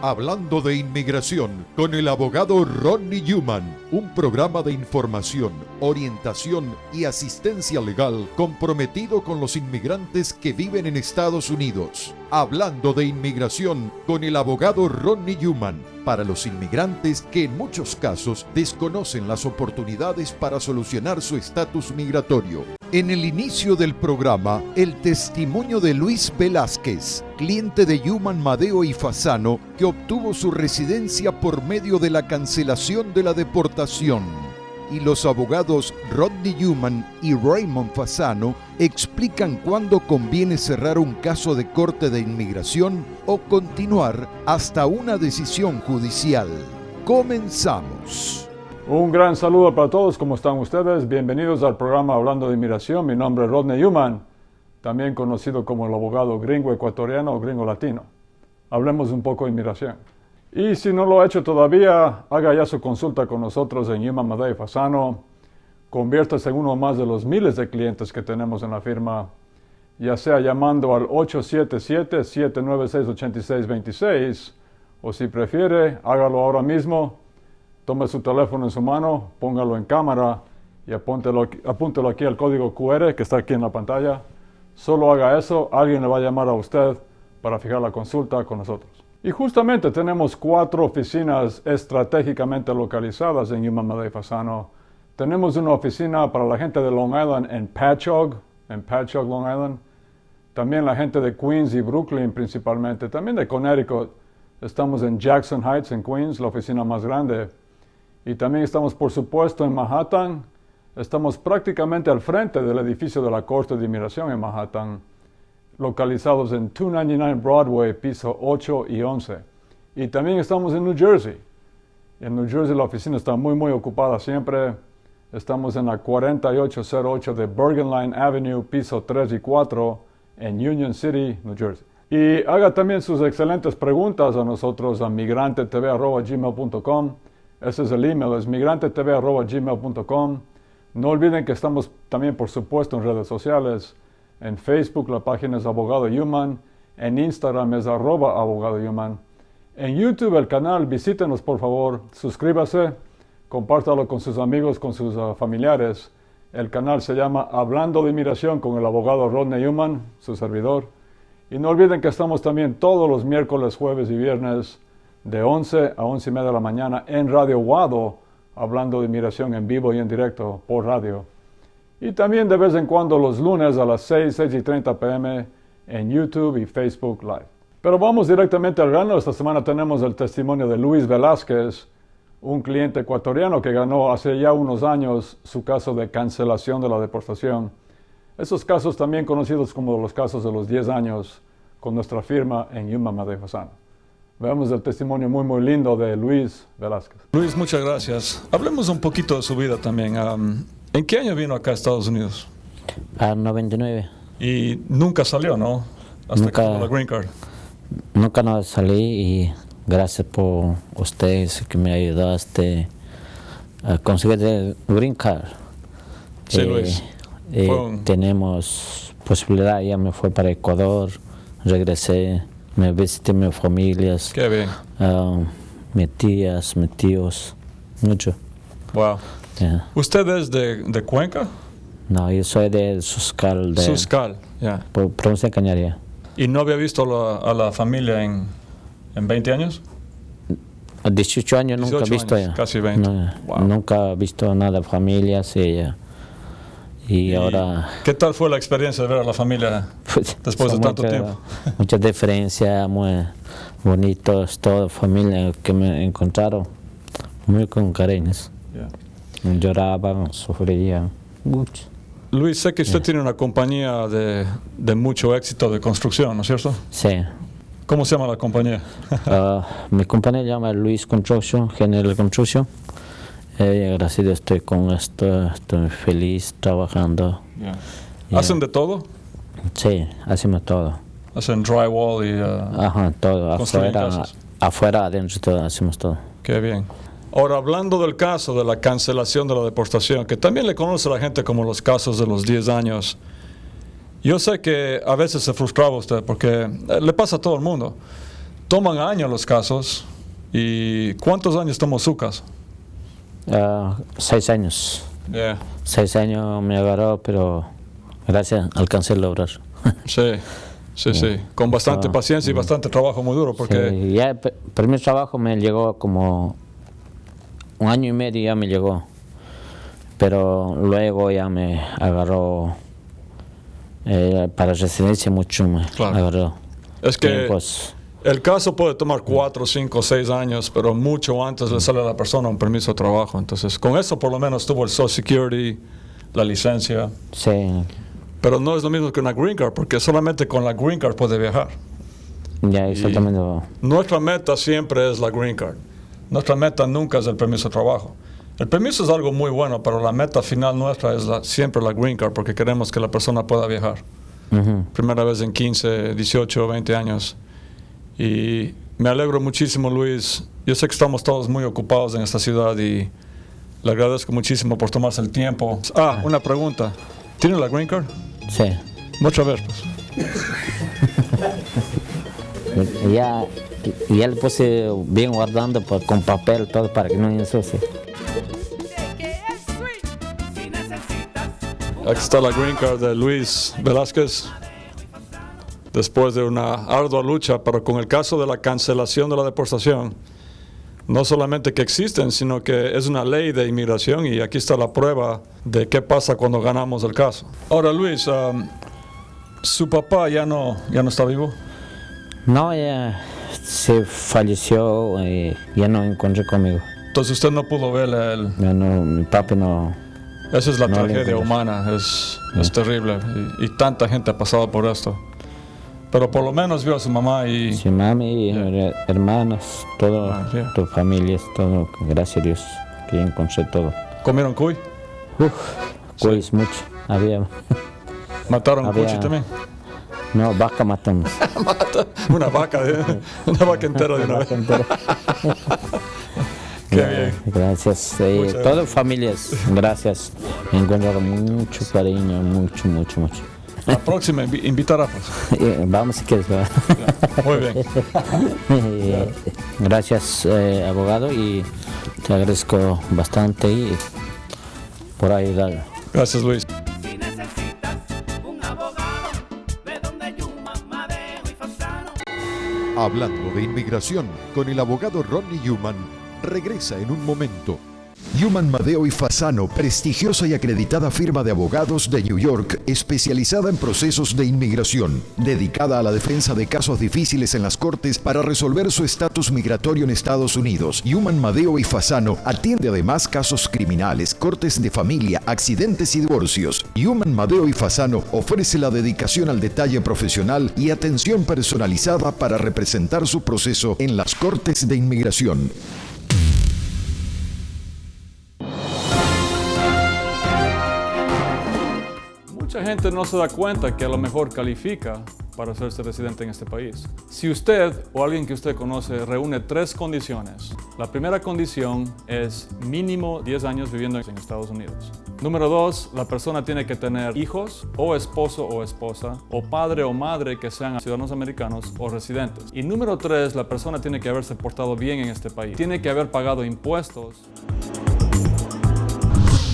Hablando de inmigración con el abogado Rodney Newman, un programa de información, orientación y asistencia legal comprometido con los inmigrantes que viven en Estados Unidos. Hablando de inmigración con el abogado Rodney Newman, para los inmigrantes que en muchos casos desconocen las oportunidades para solucionar su estatus migratorio. En el inicio del programa, el testimonio de Luis Velázquez, cliente de Newman, Madeo y Fasano, que obtuvo su residencia por medio de la cancelación de la deportación. Y los abogados Rodney Newman y Raymond Fasano explican cuándo conviene cerrar un caso de corte de inmigración o continuar hasta una decisión judicial. Comenzamos. Un gran saludo para todos, ¿cómo están ustedes? Bienvenidos al programa Hablando de Inmigración. Mi nombre es Rodney Newman, también conocido como el abogado gringo ecuatoriano o gringo latino. Hablemos un poco de inmigración. Y si no lo ha hecho todavía, haga ya su consulta con nosotros en Newman, Madeo y Fasano. Conviértase en uno más de los miles de clientes que tenemos en la firma, ya sea llamando al 877-796-8626 o si prefiere, hágalo ahora mismo. Tome su teléfono en su mano, póngalo en cámara y apúntelo aquí al código QR que está aquí en la pantalla. Solo haga eso, alguien le va a llamar a usted para fijar la consulta con nosotros. Y justamente tenemos 4 oficinas estratégicamente localizadas en Newman, Madeo y Fasano. Tenemos una oficina para la gente de Long Island en Patchogue, Long Island. También la gente de Queens y Brooklyn principalmente. También de Connecticut. Estamos en Jackson Heights, en Queens, la oficina más grande. Y también estamos, por supuesto, en Manhattan. Estamos prácticamente al frente del edificio de la Corte de Inmigración en Manhattan, localizados en 299 Broadway, piso 8 y 11. Y también estamos en New Jersey. En New Jersey la oficina está muy ocupada siempre. Estamos en la 4808 de Bergen Line Avenue, piso 3 y 4, en Union City, New Jersey. Y haga también sus excelentes preguntas a nosotros a migrantetv@gmail.com. Ese es el email, es migrantetv@gmail.com. No olviden que estamos también, por supuesto, en redes sociales. En Facebook la página es Abogado Newman. En Instagram es @Abogado Newman. En YouTube el canal, visítenos por favor, suscríbase, compártalo con sus amigos, con sus familiares. El canal se llama Hablando de Inmigración con el abogado Rodney Newman, su servidor. Y no olviden que estamos también todos los miércoles, jueves y viernes de 11 a 11:30 de la mañana en Radio Wado, hablando de inmigración en vivo y en directo por radio. Y también de vez en cuando los lunes a las 6:30 p.m. en YouTube y Facebook Live. Pero vamos directamente al grano. Esta semana tenemos el testimonio de Luis Velázquez, un cliente ecuatoriano que ganó hace ya unos años su caso de cancelación de la deportación. Esos casos también conocidos como los casos de los 10 años con nuestra firma en Newman, Madeo y Fasano. Veamos el testimonio muy lindo de Luis Velázquez. Luis, muchas gracias. Hablemos un poquito de su vida también. ¿En qué año vino acá a Estados Unidos? 99. Y nunca salió, ¿no? Hasta que tuvo la Green Card. Nunca no salí y gracias por ustedes que me ayudaste a conseguir el Green Card. Sí, Luis. Tenemos posibilidad, ya me fui para Ecuador, regresé, me visité mis familias. Qué bien. Mis tías, mis tíos, mucho. Wow. Yeah. ¿Usted es de Cuenca? No, yo soy de Suscal. Suscal, ya. Por provincia de Cañaría. ¿Y no había visto a la familia en 20 años? A 18 años 18 nunca he visto años, ya. Casi 20. No, wow. Nunca he visto nada de familias y ahora... ¿Qué tal fue la experiencia de ver a la familia después de tanto tiempo? Mucha diferencia, muy bonitos, toda familia que me encontraron, muy con cariños. Yeah. Lloraban, sufrían mucho. Luis, sé que usted tiene una compañía de mucho éxito de construcción, ¿no es cierto? Sí. ¿Cómo se llama la compañía? Mi compañía se llama Luis Construction, General Construction. Agradecido estoy con esto, estoy feliz trabajando. Yeah. ¿Hacen de todo? Sí, hacemos todo. Hacen drywall y ajá, todo, afuera, adentro, todo, hacemos todo. Qué bien. Ahora, hablando del caso de la cancelación de la deportación, que también le conoce a la gente como los casos de los 10 años, yo sé que a veces se frustraba usted porque le pasa a todo el mundo. Toman años los casos. ¿Y cuántos años tomó su caso? 6 años. Yeah. 6 años me agarró, pero gracias, alcancé a lograr. Sí, sí. Con bastante paciencia y bastante trabajo muy duro. Porque Sí, ya el primer trabajo me llegó como 1 año y medio, ya me llegó. Pero luego ya me agarró para residencia mucho me agarró. es que Tiempos. el caso puede tomar 4, 5, 6 años, pero mucho antes le sale a la persona un permiso de trabajo. Entonces, con eso por lo menos tuvo el Social Security, la licencia. Sí, Pero no es lo mismo que una Green Card, porque solamente con la Green Card puede viajar. ya exactamente. Nuestra meta siempre es la Green Card. Nuestra meta nunca es el permiso de trabajo. El permiso es algo muy bueno, pero la meta final nuestra es siempre la Green Card, porque queremos que la persona pueda viajar. Primera vez en 15, 18, 20 años. Y me alegro muchísimo, Luis. Yo sé que estamos todos muy ocupados en esta ciudad y le agradezco muchísimo por tomarse el tiempo. Una pregunta. ¿Tiene la Green Card? Sí. Muchas veces, pues. Ya le puse bien guardando con papel todo para que no ensucie. Aquí está la Green Card de Luis Velázquez. Después de una ardua lucha, pero con el caso de la cancelación de la deportación, no solamente que existen, sino que es una ley de inmigración y aquí está la prueba de qué pasa cuando ganamos el caso. Ahora, Luis, ¿su papá ya no está vivo? No, ya se falleció y ya no encontré conmigo. Entonces usted no pudo verle a él. Ya no, mi papá no. Esa es la No le tragedia encontré. humana, es terrible y tanta gente ha pasado por esto. Pero por lo menos vio a su mamá y... Sí, mami, hermanos, todo, yeah. tu familia, todo, gracias a Dios, que encontré todo. ¿Comieron cuy? Pues mucho, había. ¿Mataron Había- cuchi también? No, vaca matamos. Una vaca, una vaca entera de una vez. Qué bien. Gracias, Muchas todas familias, gracias. Me encontraron mucho cariño, mucho. La próxima invitará, pues. Vamos si quieres. ¿verdad? Muy bien. Gracias, abogado, y te agradezco bastante por ayudar. Gracias, Luis. Si necesitas un abogado, ve donde Yuman, Madeo y Fasano. Hablando de inmigración con el abogado Ronnie Newman, regresa en un momento. Newman, Madeo y Fasano, prestigiosa y acreditada firma de abogados de New York, especializada en procesos de inmigración, dedicada a la defensa de casos difíciles en las cortes para resolver su estatus migratorio en Estados Unidos. Newman, Madeo y Fasano atiende además casos criminales, cortes de familia, accidentes y divorcios. Newman, Madeo y Fasano ofrece la dedicación al detalle profesional y atención personalizada para representar su proceso en las cortes de inmigración. Mucha gente no se da cuenta que a lo mejor califica para hacerse residente en este país. Si usted o alguien que usted conoce reúne 3 condiciones, la primera condición es mínimo 10 años viviendo en Estados Unidos. Número 2, la persona tiene que tener hijos o esposo o esposa o padre o madre que sean ciudadanos americanos o residentes. Y número 3, la persona tiene que haberse portado bien en este país. Tiene que haber pagado impuestos.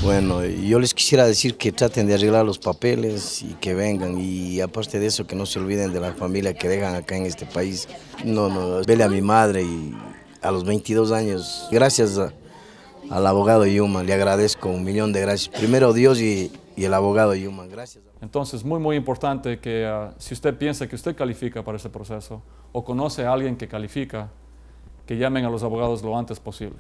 Bueno, yo les quisiera decir que traten de arreglar los papeles y que vengan, y aparte de eso que no se olviden de la familia que dejan acá en este país. Vele a mi madre y a los 22 años, gracias al abogado Newman, le agradezco 1.000.000 de gracias. Primero Dios y el abogado Newman, gracias. Entonces, muy importante que si usted piensa que usted califica para ese proceso o conoce a alguien que califica, que llamen a los abogados lo antes posible.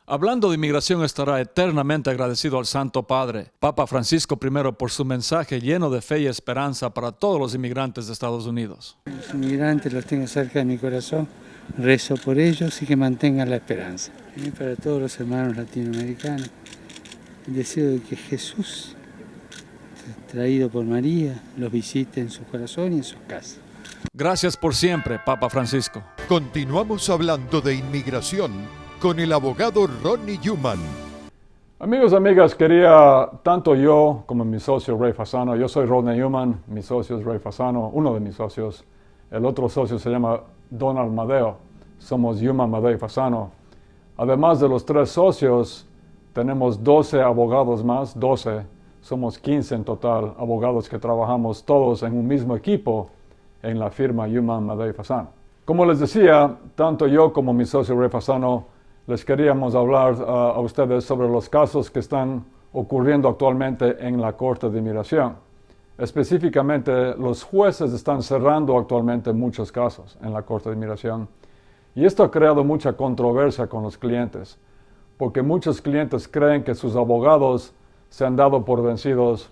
Hablando de inmigración, estará eternamente agradecido al Santo Padre, Papa Francisco I, por su mensaje lleno de fe y esperanza para todos los inmigrantes de Estados Unidos. Los inmigrantes los tengo cerca de mi corazón, rezo por ellos y que mantengan la esperanza. Y para todos los hermanos latinoamericanos, el deseo de que Jesús, traído por María, los visite en su corazón y en sus casas. Gracias por siempre, Papa Francisco. Continuamos hablando de inmigración con el abogado Ronnie Newman. Amigos, amigas, quería tanto yo como mi socio Ray Fasano, yo soy Ronnie Newman, mi socio es Ray Fasano, uno de mis socios, el otro socio se llama Donald Madeo. Somos Yuman, Madeo y Fasano. Además de los 3 socios, tenemos 12 abogados más, 12. Somos 15 en total, abogados que trabajamos todos en un mismo equipo en la firma Yuman, Madeo y Fasano. Como les decía, tanto yo como mi socio Ray Fasano les queríamos hablar a ustedes sobre los casos que están ocurriendo actualmente en la Corte de Inmigración. Específicamente, los jueces están cerrando actualmente muchos casos en la Corte de Inmigración. Y esto ha creado mucha controversia con los clientes, porque muchos clientes creen que sus abogados se han dado por vencidos,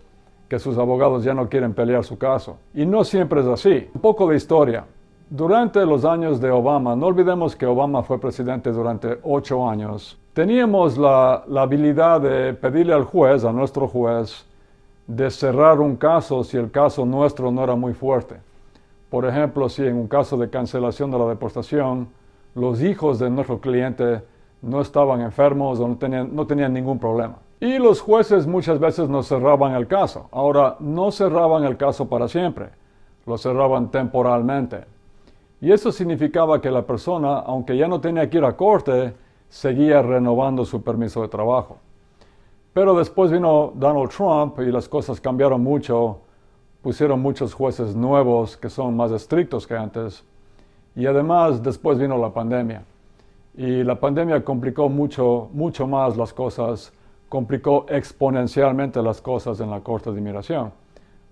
que sus abogados ya no quieren pelear su caso. Y no siempre es así. Un poco de historia. Durante los años de Obama, no olvidemos que Obama fue presidente durante 8 años, teníamos la habilidad de pedirle al juez, a nuestro juez, de cerrar un caso si el caso nuestro no era muy fuerte. Por ejemplo, si en un caso de cancelación de la deportación, los hijos de nuestro cliente no estaban enfermos o no tenían ningún problema. Y los jueces muchas veces no cerraban el caso. Ahora, no cerraban el caso para siempre, lo cerraban temporalmente. Y eso significaba que la persona, aunque ya no tenía que ir a corte, seguía renovando su permiso de trabajo. Pero después vino Donald Trump y las cosas cambiaron mucho. Pusieron muchos jueces nuevos que son más estrictos que antes. Y además después vino la pandemia. Y la pandemia complicó mucho más las cosas, complicó exponencialmente las cosas en la Corte de Inmigración,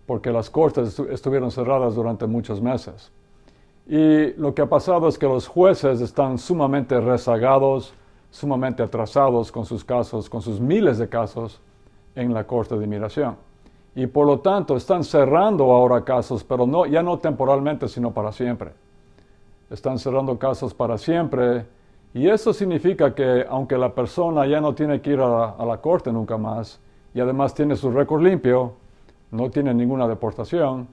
porque las cortes estuvieron cerradas durante muchos meses. Y lo que ha pasado es que los jueces están sumamente rezagados, sumamente atrasados con sus casos, con sus miles de casos en la Corte de Inmigración. Y por lo tanto están cerrando ahora casos, pero ya no temporalmente, sino para siempre. Están cerrando casos para siempre. Y eso significa que aunque la persona ya no tiene que ir a la corte nunca más, y además tiene su récord limpio, no tiene ninguna deportación,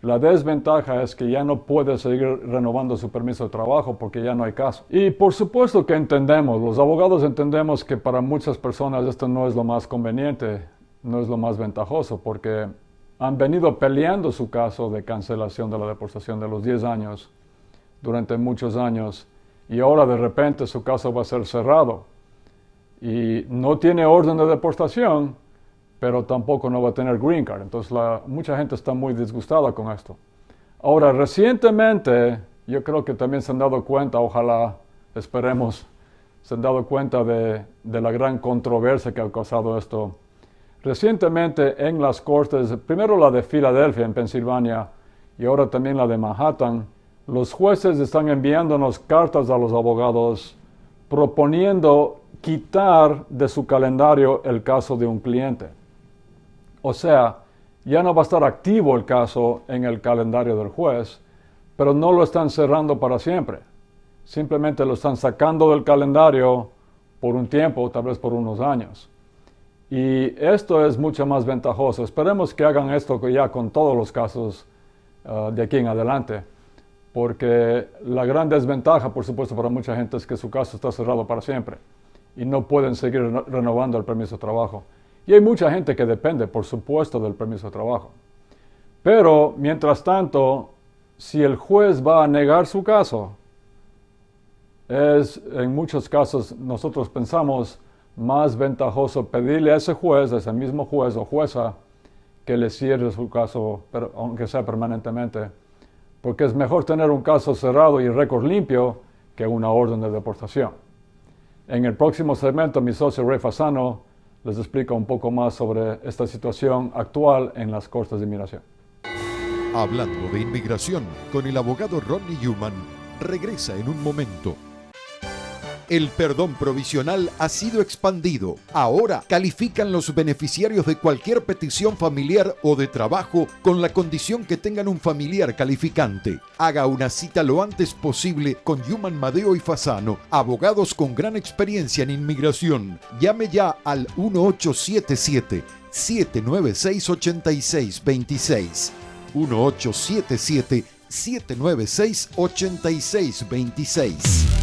la desventaja es que ya no puede seguir renovando su permiso de trabajo porque ya no hay caso. Y por supuesto que entendemos, los abogados entendemos que para muchas personas esto no es lo más conveniente, no es lo más ventajoso, porque han venido peleando su caso de cancelación de la deportación de los 10 años durante muchos años, y ahora de repente su caso va a ser cerrado. Y no tiene orden de deportación, pero tampoco no va a tener green card. Entonces mucha gente está muy disgustada con esto. Ahora, recientemente, yo creo que también se han dado cuenta, ojalá, esperemos, se han dado cuenta de la gran controversia que ha causado esto. Recientemente en las cortes, primero la de Filadelfia en Pensilvania y ahora también la de Manhattan, los jueces están enviándonos cartas a los abogados proponiendo quitar de su calendario el caso de un cliente. O sea, ya no va a estar activo el caso en el calendario del juez, pero no lo están cerrando para siempre. Simplemente lo están sacando del calendario por un tiempo, tal vez por unos años. Y esto es mucho más ventajoso. Esperemos que hagan esto ya con todos los casos de aquí en adelante, porque la gran desventaja, por supuesto, para mucha gente es que su caso está cerrado para siempre y no pueden seguir renovando el permiso de trabajo. Y hay mucha gente que depende, por supuesto, del permiso de trabajo. Pero, mientras tanto, si el juez va a negar su caso, es, en muchos casos, nosotros pensamos más ventajoso pedirle a ese juez, a ese mismo juez o jueza, que le cierre su caso, pero, aunque sea permanentemente. Porque es mejor tener un caso cerrado y récord limpio que una orden de deportación. En el próximo segmento, mi socio Ray Fasano les explica un poco más sobre esta situación actual en las Cortes de Inmigración. Hablando de inmigración con el abogado Ronnie Newman, regresa en un momento. El perdón provisional ha sido expandido. Ahora califican los beneficiarios de cualquier petición familiar o de trabajo con la condición que tengan un familiar calificante. Haga una cita lo antes posible con Yuman, Madeo y Fasano, abogados con gran experiencia en inmigración. Llame ya al 1877-796-8626. 1877-796-8626.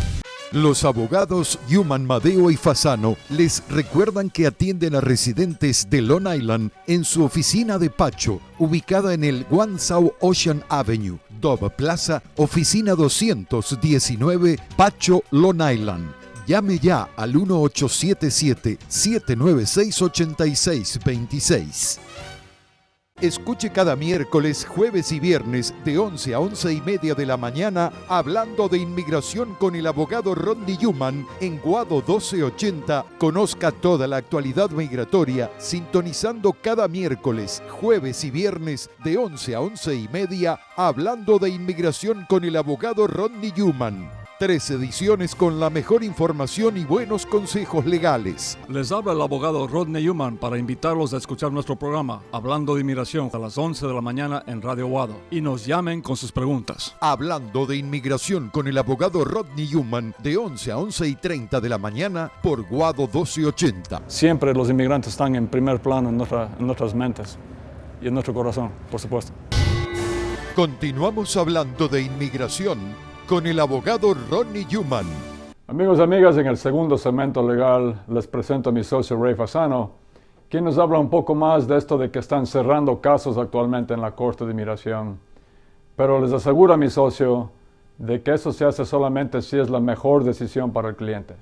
Los abogados Yuman, Madeo y Fasano les recuerdan que atienden a residentes de Long Island en su oficina de Pacho, ubicada en el 1 South Ocean Avenue, Dove Plaza, oficina 219, Pacho, Long Island. Llame ya al 1877-796-8626. Escuche cada miércoles, jueves y viernes de 11 a 11 y media de la mañana hablando de inmigración con el abogado Ronnie Newman en Guado 1280. Conozca toda la actualidad migratoria sintonizando cada miércoles, jueves y viernes de 11 a 11 y media hablando de inmigración con el abogado Ronnie Newman. 3 ediciones con la mejor información y buenos consejos legales. Les habla el abogado Rodney Newman para invitarlos a escuchar nuestro programa Hablando de Inmigración a las 11 de la mañana en Radio Guado y nos llamen con sus preguntas. Hablando de inmigración con el abogado Rodney Newman de 11 a 11:30 de la mañana por Guado 1280. Siempre los inmigrantes están en primer plano en nuestras mentes y en nuestro corazón, por supuesto. Continuamos hablando de inmigración con el abogado Ronnie Newman. Amigos y amigas, en el segundo segmento legal les presento a mi socio Ray Fasano, quien nos habla un poco más de esto de que están cerrando casos actualmente en la Corte de Inmigración. Pero les aseguro a mi socio de que eso se hace solamente si es la mejor decisión para el cliente.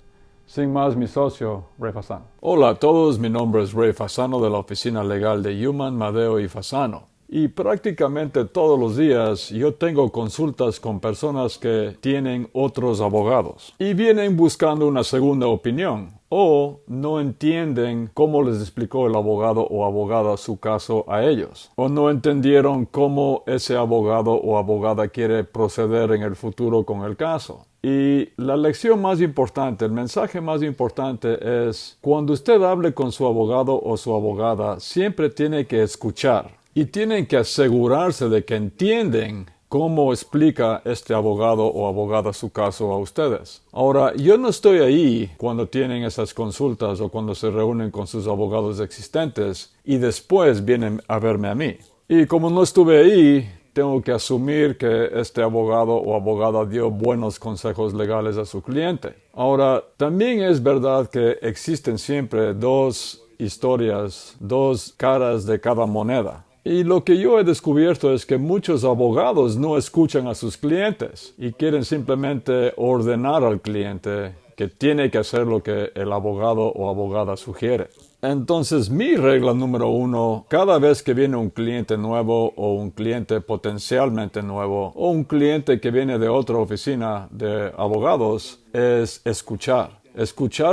Sin más, mi socio, Ray Fasano. Hola a todos, mi nombre es Ray Fasano de la Oficina Legal de Newman, Madeo y Fasano. Y prácticamente todos los días yo tengo consultas con personas que tienen otros abogados y vienen buscando una segunda opinión o no entienden cómo les explicó el abogado o abogada su caso a ellos o no entendieron cómo ese abogado o abogada quiere proceder en el futuro con el caso. Y la lección más importante, el mensaje más importante es cuando usted hable con su abogado o su abogada, siempre tiene que escuchar. Y tienen que asegurarse de que entienden cómo explica este abogado o abogada su caso a ustedes. Ahora, yo no estoy ahí cuando tienen esas consultas o cuando se reúnen con sus abogados existentes y después vienen a verme a mí. Y como no estuve ahí, tengo que asumir que este abogado o abogada dio buenos consejos legales a su cliente. Ahora, también es verdad que existen siempre dos historias, dos caras de cada moneda. Y lo que yo he descubierto es que muchos abogados no escuchan a sus clientes y quieren simplemente ordenar al cliente que tiene que hacer lo que el abogado o abogada sugiere. Entonces, mi regla número 1, cada vez que viene un cliente nuevo o un cliente potencialmente nuevo o un cliente que viene de otra oficina de abogados, es escuchar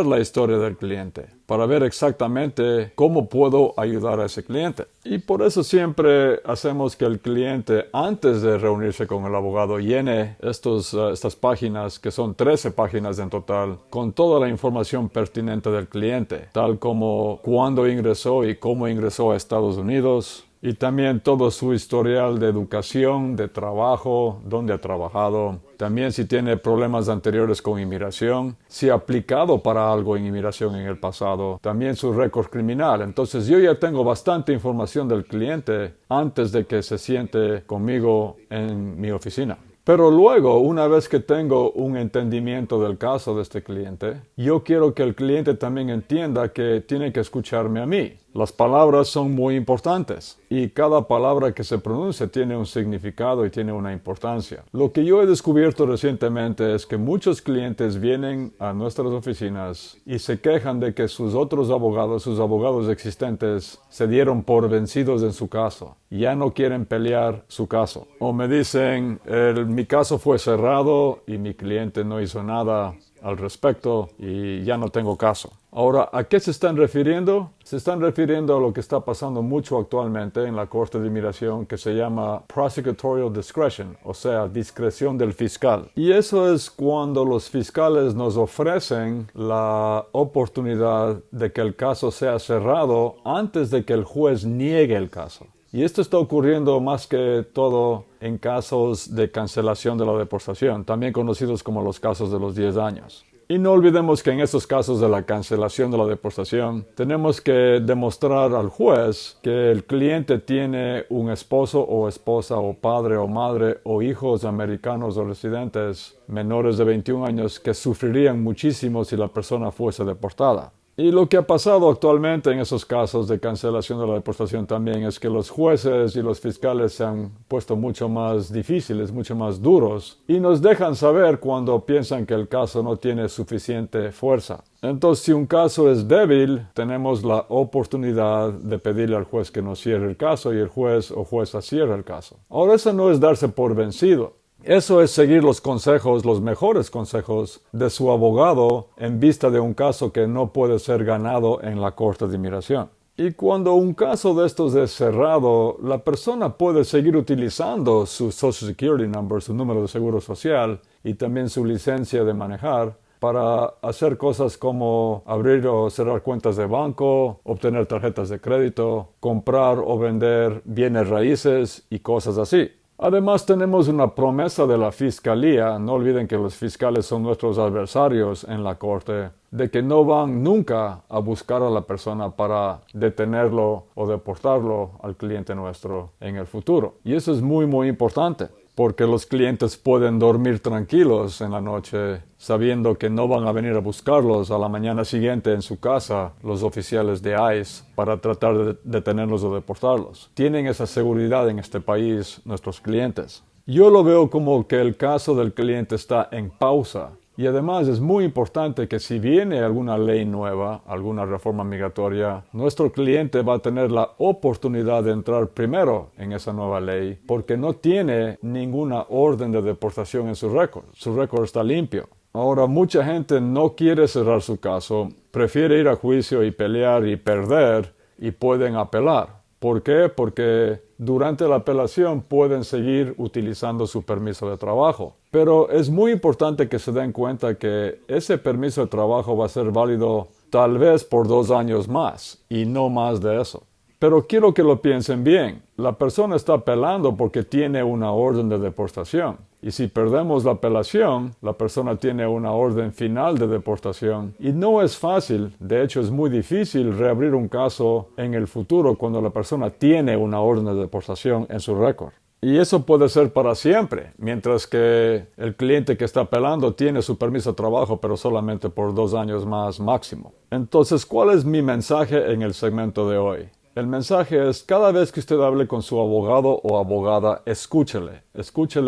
la historia del cliente para ver exactamente cómo puedo ayudar a ese cliente. Y por eso siempre hacemos que el cliente, antes de reunirse con el abogado, llene estas páginas, que son 13 páginas en total, con toda la información pertinente del cliente, tal como cuándo ingresó y cómo ingresó a Estados Unidos, y también todo su historial de educación, de trabajo, dónde ha trabajado. También si tiene problemas anteriores con inmigración, si ha aplicado para algo en inmigración en el pasado. También su récord criminal. Entonces yo ya tengo bastante información del cliente antes de que se siente conmigo en mi oficina. Pero luego, una vez que tengo un entendimiento del caso de este cliente, yo quiero que el cliente también entienda que tiene que escucharme a mí. Las palabras son muy importantes y cada palabra que se pronuncia tiene un significado y tiene una importancia. Lo que yo he descubierto recientemente es que muchos clientes vienen a nuestras oficinas y se quejan de que sus otros abogados, sus abogados existentes, se dieron por vencidos en su caso. Ya no quieren pelear su caso. O me dicen, mi caso fue cerrado y mi cliente no hizo nada al respecto y ya no tengo caso. Ahora, ¿a qué se están refiriendo? Se están refiriendo a lo que está pasando mucho actualmente en la Corte de Inmigración, que se llama prosecutorial discretion, o sea, discreción del fiscal. Y eso es cuando los fiscales nos ofrecen la oportunidad de que el caso sea cerrado antes de que el juez niegue el caso. Y esto está ocurriendo más que todo en casos de cancelación de la deportación, también conocidos como los casos de los 10 años. Y no olvidemos que en estos casos de la cancelación de la deportación, tenemos que demostrar al juez que el cliente tiene un esposo o esposa o padre o madre o hijos americanos o residentes menores de 21 años que sufrirían muchísimo si la persona fuese deportada. Y lo que ha pasado actualmente en esos casos de cancelación de la deportación también es que los jueces y los fiscales se han puesto mucho más difíciles, mucho más duros, y nos dejan saber cuando piensan que el caso no tiene suficiente fuerza. Entonces, si un caso es débil, tenemos la oportunidad de pedirle al juez que nos cierre el caso y el juez o jueza cierra el caso. Ahora, eso no es darse por vencido. Eso es seguir los consejos, los mejores consejos de su abogado en vista de un caso que no puede ser ganado en la Corte de Inmigración. Y cuando un caso de estos es cerrado, la persona puede seguir utilizando su Social Security Number, su número de seguro social y también su licencia de manejar para hacer cosas como abrir o cerrar cuentas de banco, obtener tarjetas de crédito, comprar o vender bienes raíces y cosas así. Además, tenemos una promesa de la Fiscalía, no olviden que los fiscales son nuestros adversarios en la Corte, de que no van nunca a buscar a la persona para detenerlo o deportarlo al cliente nuestro en el futuro. Y eso es muy, muy importante, porque los clientes pueden dormir tranquilos en la noche sabiendo que no van a venir a buscarlos a la mañana siguiente en su casa los oficiales de ICE para tratar de detenerlos o deportarlos. Tienen esa seguridad en este país nuestros clientes. Yo lo veo como que el caso del cliente está en pausa. Y además es muy importante que si viene alguna ley nueva, alguna reforma migratoria, nuestro cliente va a tener la oportunidad de entrar primero en esa nueva ley porque no tiene ninguna orden de deportación en su récord. Su récord está limpio. Ahora, mucha gente no quiere cerrar su caso, prefiere ir a juicio y pelear y perder y pueden apelar. ¿Por qué? Porque durante la apelación pueden seguir utilizando su permiso de trabajo. Pero es muy importante que se den cuenta que ese permiso de trabajo va a ser válido tal vez por 2 años más y no más de eso. Pero quiero que lo piensen bien. La persona está apelando porque tiene una orden de deportación. Y si perdemos la apelación, la persona tiene una orden final de deportación. Y no es fácil, de hecho es muy difícil reabrir un caso en el futuro cuando la persona tiene una orden de deportación en su récord. Y eso puede ser para siempre, mientras que el cliente que está apelando tiene su permiso de trabajo, pero solamente por 2 años más máximo. Entonces, ¿cuál es mi mensaje en el segmento de hoy? El mensaje es, cada vez que usted hable con su abogado o abogada, escúchele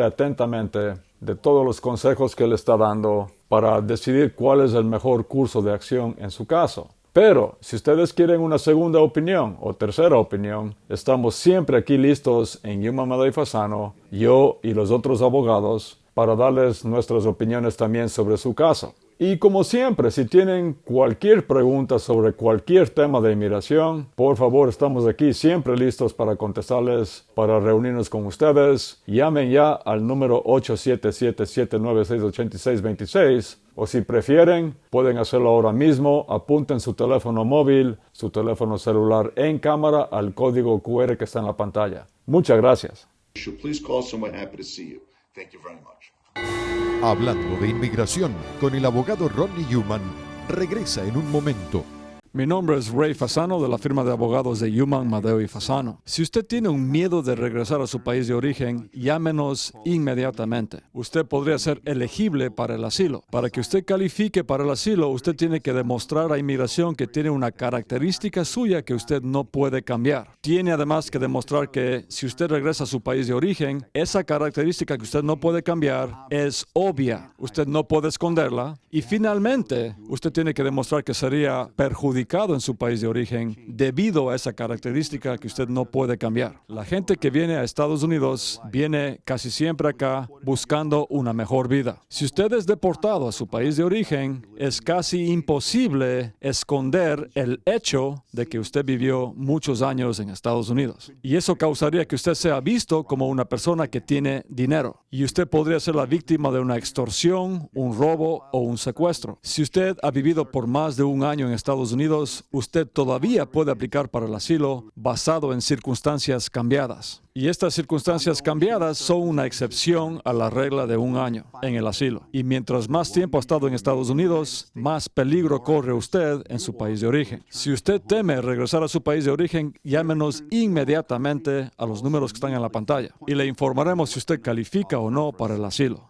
atentamente de todos los consejos que le está dando para decidir cuál es el mejor curso de acción en su caso. Pero, si ustedes quieren una segunda opinión o tercera opinión, estamos siempre aquí listos en Yuma, Madeo y Fasano, yo y los otros abogados, para darles nuestras opiniones también sobre su caso. Y como siempre, si tienen cualquier pregunta sobre cualquier tema de inmigración, por favor, estamos aquí siempre listos para contestarles, para reunirnos con ustedes. Llamen ya al número 877-796-8626, o si prefieren, pueden hacerlo ahora mismo. Apunten su teléfono móvil, su teléfono celular en cámara al código QR que está en la pantalla. Muchas gracias. Please call someone happy to see you. Thank you very much. Hablando de inmigración con el abogado Ronnie Newman, regresa en un momento. Mi nombre es Ray Fasano de la firma de abogados de Yuma, Madeo y Fasano. Si usted tiene un miedo de regresar a su país de origen, llámenos inmediatamente. Usted podría ser elegible para el asilo. Para que usted califique para el asilo, usted tiene que demostrar a inmigración que tiene una característica suya que usted no puede cambiar. Tiene además que demostrar que si usted regresa a su país de origen, esa característica que usted no puede cambiar es obvia. Usted no puede esconderla. Y finalmente, usted tiene que demostrar que sería perjudicado en su país de origen debido a esa característica que usted no puede cambiar. La gente que viene a Estados Unidos viene casi siempre acá buscando una mejor vida. Si usted es deportado a su país de origen, es casi imposible esconder el hecho de que usted vivió muchos años en Estados Unidos. Y eso causaría que usted sea visto como una persona que tiene dinero. Y usted podría ser la víctima de una extorsión, un robo o un secuestro. Si usted ha vivido por más de 1 año en Estados Unidos, usted todavía puede aplicar para el asilo basado en circunstancias cambiadas. Y estas circunstancias cambiadas son una excepción a la regla de 1 año en el asilo. Y mientras más tiempo ha estado en Estados Unidos, más peligro corre usted en su país de origen. Si usted teme regresar a su país de origen, llámenos inmediatamente a los números que están en la pantalla y le informaremos si usted califica o no para el asilo.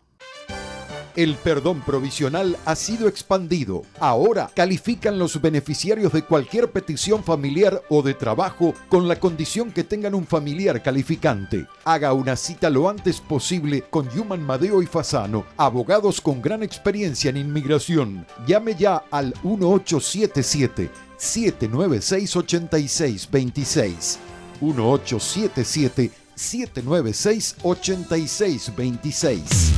El perdón provisional ha sido expandido. Ahora califican los beneficiarios de cualquier petición familiar o de trabajo con la condición que tengan un familiar calificante. Haga una cita lo antes posible con Yuman Madeo y Fasano, abogados con gran experiencia en inmigración. Llame ya al 1877-796-8626. 1877-796-8626.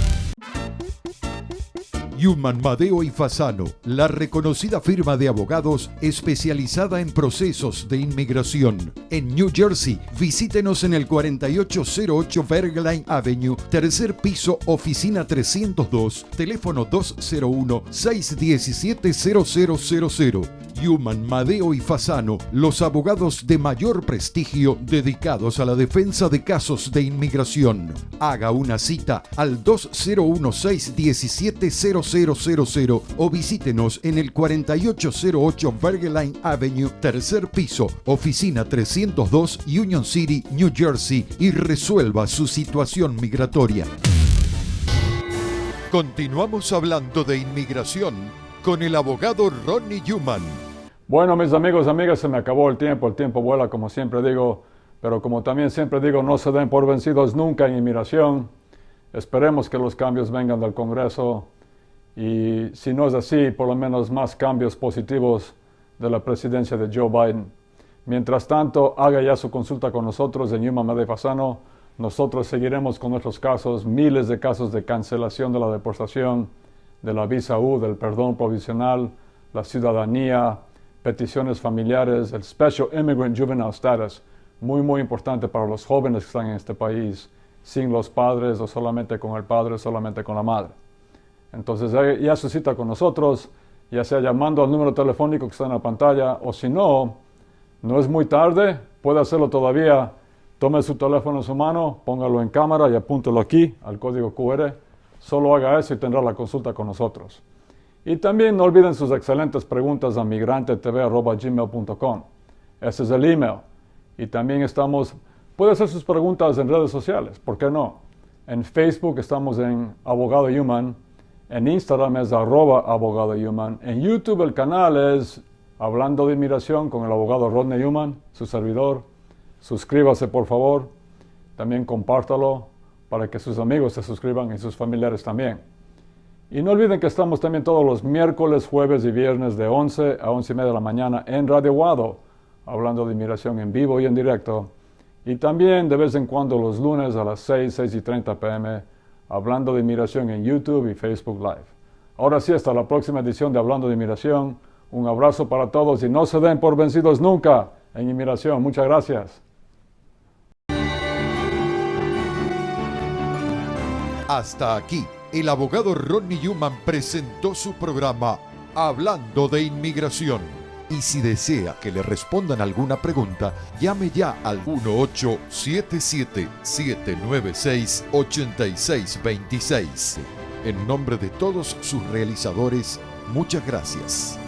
Yuman Madeo y Fasano, la reconocida firma de abogados especializada en procesos de inmigración. En New Jersey, visítenos en el 4808 Bergline Avenue, tercer piso, oficina 302, teléfono 201-617-0000. Yuman Madeo y Fasano, los abogados de mayor prestigio dedicados a la defensa de casos de inmigración. Haga una cita al 201-617-0000 o visítenos en el 4808 Bergline Avenue, tercer piso, oficina 302, Union City, New Jersey, y resuelva su situación migratoria. Continuamos hablando de inmigración con el abogado Ronnie Yuman. Bueno, mis amigos y amigas, se me acabó el tiempo vuela, como siempre digo, pero como también siempre digo, no se den por vencidos nunca en inmigración. Esperemos que los cambios vengan del Congreso y si no es así, por lo menos más cambios positivos de la presidencia de Joe Biden. Mientras tanto, haga ya su consulta con nosotros en Yuman Madeo y Fasano. Nosotros seguiremos con nuestros casos, miles de casos de cancelación de la deportación, de la visa U, del perdón provisional, la ciudadanía, peticiones familiares, el Special Immigrant Juvenile Status, muy importante para los jóvenes que están en este país, sin los padres o solamente con el padre, solamente con la madre. Entonces ya su cita con nosotros, ya sea llamando al número telefónico que está en la pantalla, o si no, no es muy tarde, puede hacerlo todavía. Tome su teléfono en su mano, póngalo en cámara y apúntelo aquí al código QR. Solo haga eso y tendrá la consulta con nosotros. Y también no olviden sus excelentes preguntas a migrantetv@gmail.com. Ese es el email. Y también puede hacer sus preguntas en redes sociales, ¿por qué no? En Facebook estamos en Abogado Yuman, en Instagram es @Abogado Yuman, en YouTube el canal es Hablando de Inmigración con el abogado Ronnie Yuman, su servidor. Suscríbase por favor, también compártalo para que sus amigos se suscriban y sus familiares también. Y no olviden que estamos también todos los miércoles, jueves y viernes de 11 a 11:30 de la mañana en Radio Guado, hablando de inmigración en vivo y en directo. Y también de vez en cuando los lunes a las 6:30 p.m., hablando de inmigración en YouTube y Facebook Live. Ahora sí, hasta la próxima edición de Hablando de Inmigración. Un abrazo para todos y no se den por vencidos nunca en inmigración. Muchas gracias. Hasta aquí, el abogado Ronnie Yuman presentó su programa Hablando de Inmigración. Y si desea que le respondan alguna pregunta, llame ya al 1877-796-8626. En nombre de todos sus realizadores, muchas gracias.